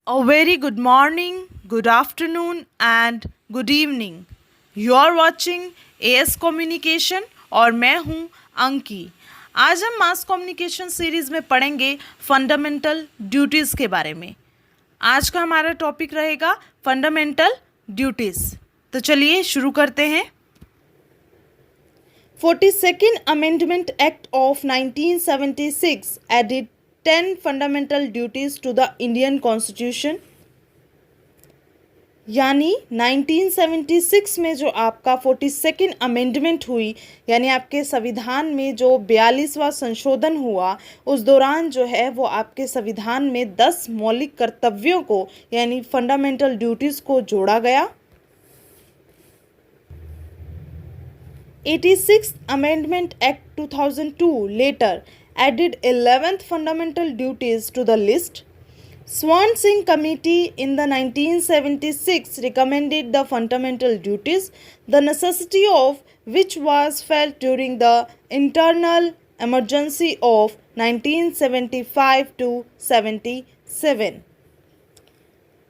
A very good morning, good afternoon, and good evening. You are watching AS Communication और मैं हूँ अंकी। आज हम मास कम्युनिकेशन सीरीज़ में पढ़ेंगे फंडामेंटल ड्यूटीज़ के बारे में। आज का हमारा टॉपिक रहेगा फंडामेंटल ड्यूटीज़। तो चलिए शुरू करते हैं। 42nd Amendment Act of 1976 added 10 fundamental duties to the Indian Constitution। यानी 1976 में जो आपका 42nd अमेंडमेंट हुई, यानी आपके संविधान में जो 42वां संशोधन हुआ, उस दौरान जो है वो आपके संविधान में 10 मौलिक कर्तव्यों को यानी फंडामेंटल ड्यूटीज़ को जोड़ा गया। 86th Amendment Act 2002 later added 11th fundamental duties to the list। Swan Singh Committee in the 1976 recommended the fundamental duties, the necessity of which was felt during the internal emergency of 1975 to 77।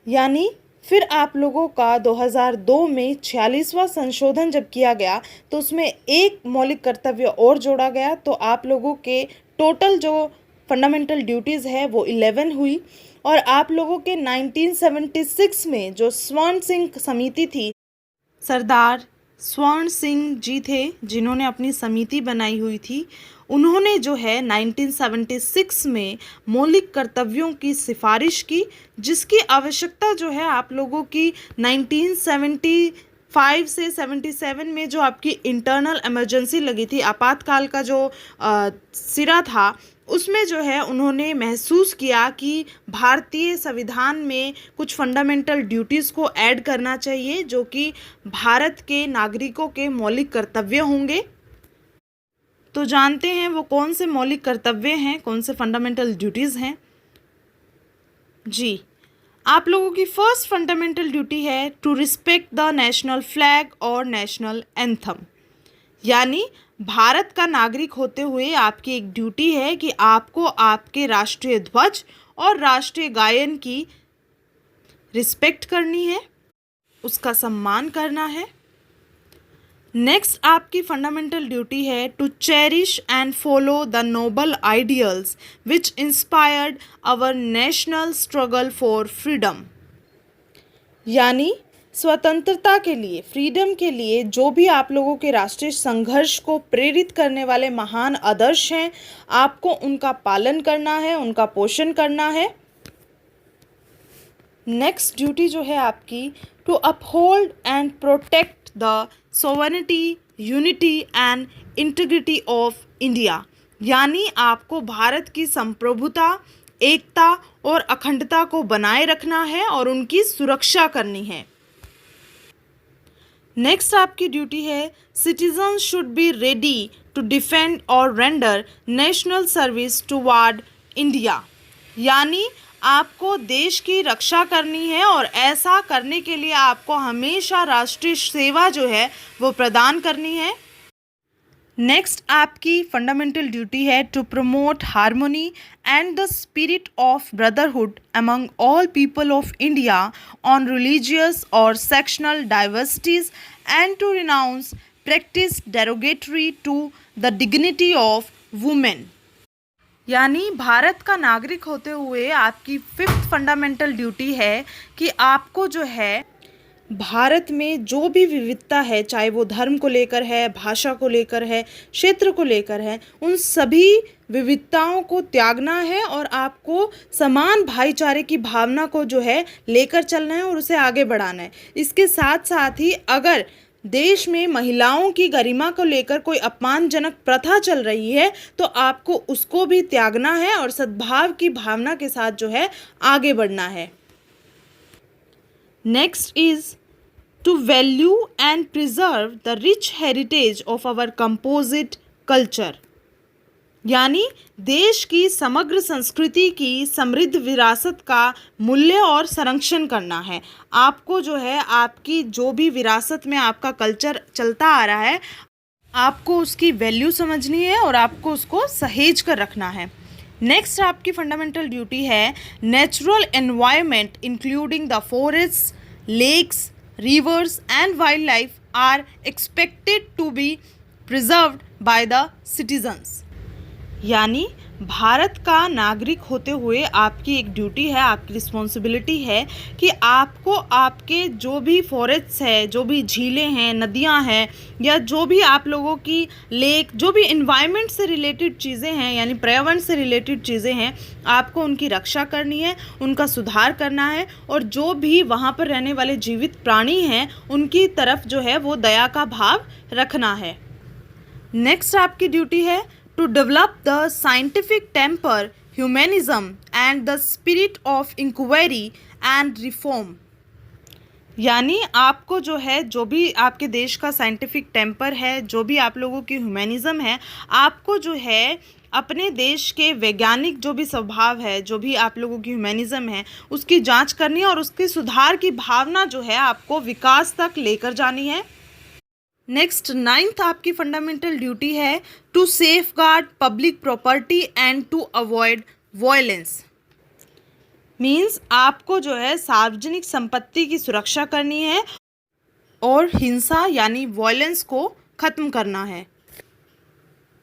यानी फिर आप लोगों का 2002 में 46वां संशोधन जब किया गया तो उसमें एक मौलिक कर्तव्य और जोड़ा गया, तो आप लोगों के टोटल जो फंडामेंटल ड्यूटीज़ है वो 11 हुई। और आप लोगों के 1976 में जो स्वर्ण सिंह समिति थी, सरदार स्वर्ण सिंह जी थे जिन्होंने अपनी समिति बनाई हुई थी, उन्होंने जो है 1976 में मौलिक कर्तव्यों की सिफारिश की, जिसकी आवश्यकता जो है आप लोगों की 1975 से 77 में जो आपकी इंटरनल इमरजेंसी लगी थी, आपातकाल का जो सिरा था, उसमें जो है उन्होंने महसूस किया कि भारतीय संविधान में कुछ फंडामेंटल ड्यूटीज़ को ऐड करना चाहिए जो कि भारत के नागरिकों के मौलिक कर्तव्य होंगे। तो जानते हैं वो कौन से मौलिक कर्तव्य हैं, कौन से फंडामेंटल ड्यूटीज़ हैं। जी, आप लोगों की फर्स्ट फंडामेंटल ड्यूटी है to respect the national flag और नेशनल एंथम। यानी भारत का नागरिक होते हुए आपकी एक ड्यूटी है कि आपको आपके राष्ट्रीय ध्वज और राष्ट्रीय गायन की रिस्पेक्ट करनी है, उसका सम्मान करना है। नेक्स्ट आपकी फंडामेंटल ड्यूटी है to cherish and follow the noble ideals which inspired our national struggle for freedom. यानी स्वतंत्रता के लिए, फ्रीडम के लिए जो भी आप लोगों के राष्ट्रीय संघर्ष को प्रेरित करने वाले महान आदर्श हैं, आपको उनका पालन करना है, उनका पोषण करना है। नेक्स्ट ड्यूटी जो है आपकी to uphold and protect the sovereignty, unity and integrity of India. यानी आपको भारत की संप्रभुता, एकता और अखंडता को बनाए रखना है और उनकी सुरक्षा करनी है। नेक्स्ट आपकी ड्यूटी है citizen should be ready to defend और render national service toward India. यानी आपको देश की रक्षा करनी है और ऐसा करने के लिए आपको हमेशा राष्ट्रीय सेवा जो है वो प्रदान करनी है। नेक्स्ट आपकी फंडामेंटल ड्यूटी है to promote harmony and the spirit of brotherhood among all people of India on religious और sectional diversities and to renounce practice derogatory to the dignity of women. यानी भारत का नागरिक होते हुए आपकी फिफ्थ फंडामेंटल ड्यूटी है कि आपको जो है भारत में जो भी विविधता है, चाहे वो धर्म को लेकर है, भाषा को लेकर है, क्षेत्र को लेकर है, उन सभी विविधताओं को त्यागना है और आपको समान भाईचारे की भावना को जो है लेकर चलना है और उसे आगे बढ़ाना है। इसके साथ साथ ही अगर देश में महिलाओं की गरिमा को लेकर कोई अपमानजनक प्रथा चल रही है तो आपको उसको भी त्यागना है और सद्भाव की भावना के साथ जो है आगे बढ़ना है। Next is to value and preserve the rich heritage of our composite culture। यानी देश की समग्र संस्कृति की समृद्ध विरासत का मूल्य और संरक्षण करना है। आपको जो है आपकी जो भी विरासत में आपका कल्चर चलता आ रहा है, आपको उसकी वैल्यू समझनी है और आपको उसको सहेज कर रखना है। नेक्स्ट आपकी फंडामेंटल ड्यूटी है natural environment including the forest, lakes, rivers and wild life are expected to be preserved by the citizens. यानी भारत का नागरिक होते हुए आपकी एक ड्यूटी है, आपकी रिस्पॉन्सिबिलिटी है कि आपको आपके जो भी फॉरेस्ट है, जो भी झीलें हैं, नदियां हैं, या जो भी आप लोगों की लेक, जो भी इन्वायरमेंट से रिलेटेड चीज़ें हैं, यानी पर्यावरण से रिलेटेड चीज़ें हैं, आपको उनकी रक्षा करनी है, उनका सुधार करना है, और जो भी वहाँ पर रहने वाले जीवित प्राणी हैं उनकी तरफ जो है वो दया का भाव रखना है। नेक्स्ट आपकी ड्यूटी है to develop the scientific temper, humanism and the spirit of inquiry and reform। यानी आपको जो है, जो भी आपके देश का साइंटिफिक टेम्पर है, जो भी आप लोगों की ह्यूमैनिज़्म है, आपको जो है अपने देश के वैज्ञानिक जो भी स्वभाव है, जो भी आप लोगों की ह्यूमैनिज़्म है, उसकी जांच करनी है और उसके सुधार की भावना जो है आपको विकास तक लेकर जानी है। नेक्स्ट 9th आपकी फंडामेंटल ड्यूटी है to safeguard public property and to avoid violence. Means आपको जो है सार्वजनिक संपत्ति की सुरक्षा करनी है और हिंसा यानी वायलेंस को ख़त्म करना है।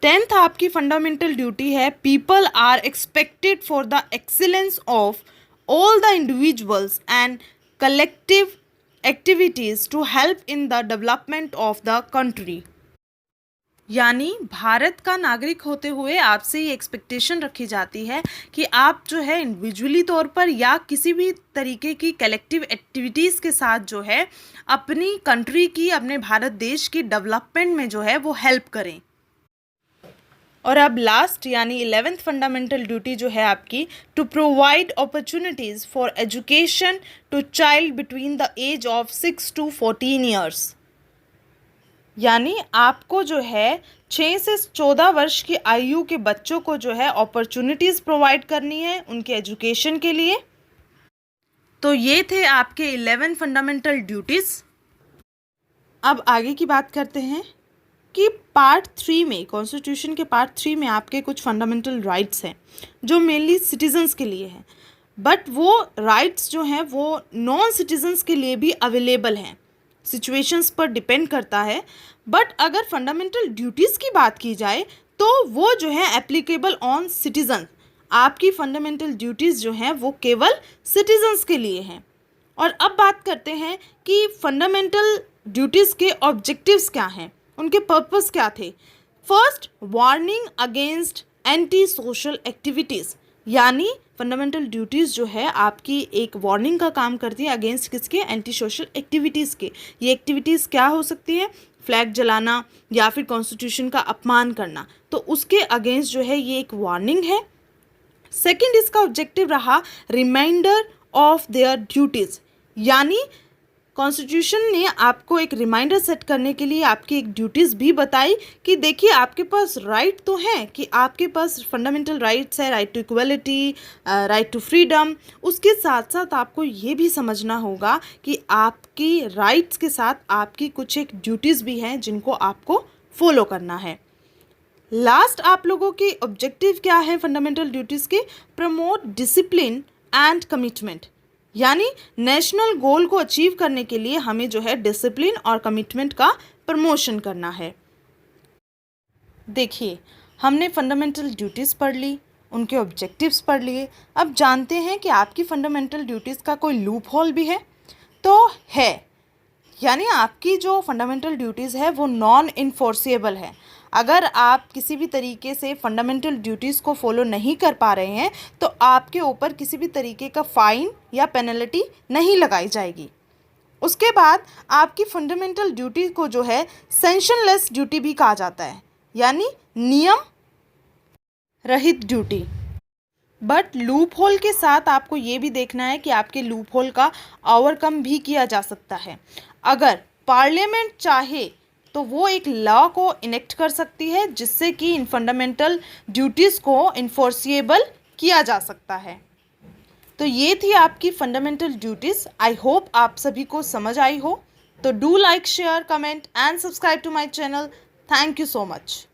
10th आपकी फंडामेंटल ड्यूटी है people are expected for the excellence of all the individuals and collective activities to help in the development of the country. यानी भारत का नागरिक होते हुए आपसे ये एक्सपेक्टेशन रखी जाती है कि आप जो है इंडिविजुअली तौर पर या किसी भी तरीके की कलेक्टिव एक्टिविटीज़ के साथ जो है अपनी कंट्री की, अपने भारत देश की डेवलपमेंट में जो है वो हेल्प करें। और अब लास्ट यानी 11th फंडामेंटल ड्यूटी जो है आपकी to provide opportunities for education to child between the age of 6 to 14 years. यानी आपको जो है 6 से 14 वर्ष की आयु के बच्चों को जो है अपॉर्चुनिटीज़ प्रोवाइड करनी है उनके एजुकेशन के लिए। तो ये थे आपके 11 फंडामेंटल ड्यूटीज़। अब आगे की बात करते हैं कि पार्ट 3 में, कॉन्स्टिट्यूशन के पार्ट 3 में आपके कुछ फंडामेंटल राइट्स हैं जो मेनली सिटीजन्स के लिए हैं, बट वो राइट्स जो हैं वो नॉन सिटीजन्स के लिए भी अवेलेबल हैं, सिचुएशंस पर डिपेंड करता है। बट अगर फंडामेंटल ड्यूटीज़ की बात की जाए तो वो जो है एप्लीकेबल ऑन सिटीजन। आपकी फंडामेंटल ड्यूटीज़ जो हैं वो केवल सिटीजन्स के लिए हैं। और अब बात करते हैं कि फंडामेंटल ड्यूटीज़ के ऑब्जेक्टिव्स क्या हैं, उनके पर्पस क्या थे। First, warning against anti social activities. यानी फंडामेंटल ड्यूटीज़ जो है आपकी एक वार्निंग का काम करती है अगेंस्ट किसके, एंटी सोशल एक्टिविटीज़ के। ये एक्टिविटीज़ क्या हो सकती है, फ्लैग जलाना या फिर कॉन्स्टिट्यूशन का अपमान करना, तो उसके अगेंस्ट जो है ये एक वार्निंग है। सेकेंड, इसका ऑब्जेक्टिव रहा रिमाइंडर ऑफ देयर ड्यूटीज़। यानी कॉन्स्टिट्यूशन ने आपको एक रिमाइंडर सेट करने के लिए आपकी एक ड्यूटीज़ भी बताई कि देखिए आपके पास राइट तो हैं, कि आपके पास फंडामेंटल राइट्स है, right to equality, right to freedom. उसके साथ साथ आपको ये भी समझना होगा कि आपकी राइट्स के साथ आपकी कुछ एक ड्यूटीज़ भी हैं जिनको आपको फॉलो करना है। लास्ट आप लोगों के ऑब्जेक्टिव क्या है फंडामेंटल ड्यूटीज़ के, प्रमोट डिसिप्लिन एंड कमिटमेंट। यानी नेशनल गोल को अचीव करने के लिए हमें जो है डिसिप्लिन और कमिटमेंट का प्रमोशन करना है। देखिए हमने फंडामेंटल ड्यूटीज़ पढ़ ली, उनके ऑब्जेक्टिव्स पढ़ लिए। अब जानते हैं कि आपकी फंडामेंटल ड्यूटीज़ का कोई लूप होल भी है, तो है। यानी आपकी जो फंडामेंटल ड्यूटीज़ है वो नॉन इन्फोर्सेबल है। अगर आप किसी भी तरीके से फंडामेंटल ड्यूटीज़ को फॉलो नहीं कर पा रहे हैं तो आपके ऊपर किसी भी तरीके का फ़ाइन या पेनल्टी नहीं लगाई जाएगी। उसके बाद आपकी फंडामेंटल ड्यूटी को जो है सेंशनलेस ड्यूटी भी कहा जाता है, यानी नियम रहित ड्यूटी। बट लूप होल के साथ आपको ये भी देखना है कि आपके लूप होल का ओवरकम भी किया जा सकता है। अगर पार्लियामेंट चाहे तो वो एक लॉ को इनेक्ट कर सकती है जिससे कि इन फंडामेंटल ड्यूटीज़ को इन्फोर्सिएबल किया जा सकता है। तो ये थी आपकी फंडामेंटल ड्यूटीज़। आई होप आप सभी को समझ आई हो। तो do like, share, comment and subscribe to my channel. Thank you so much.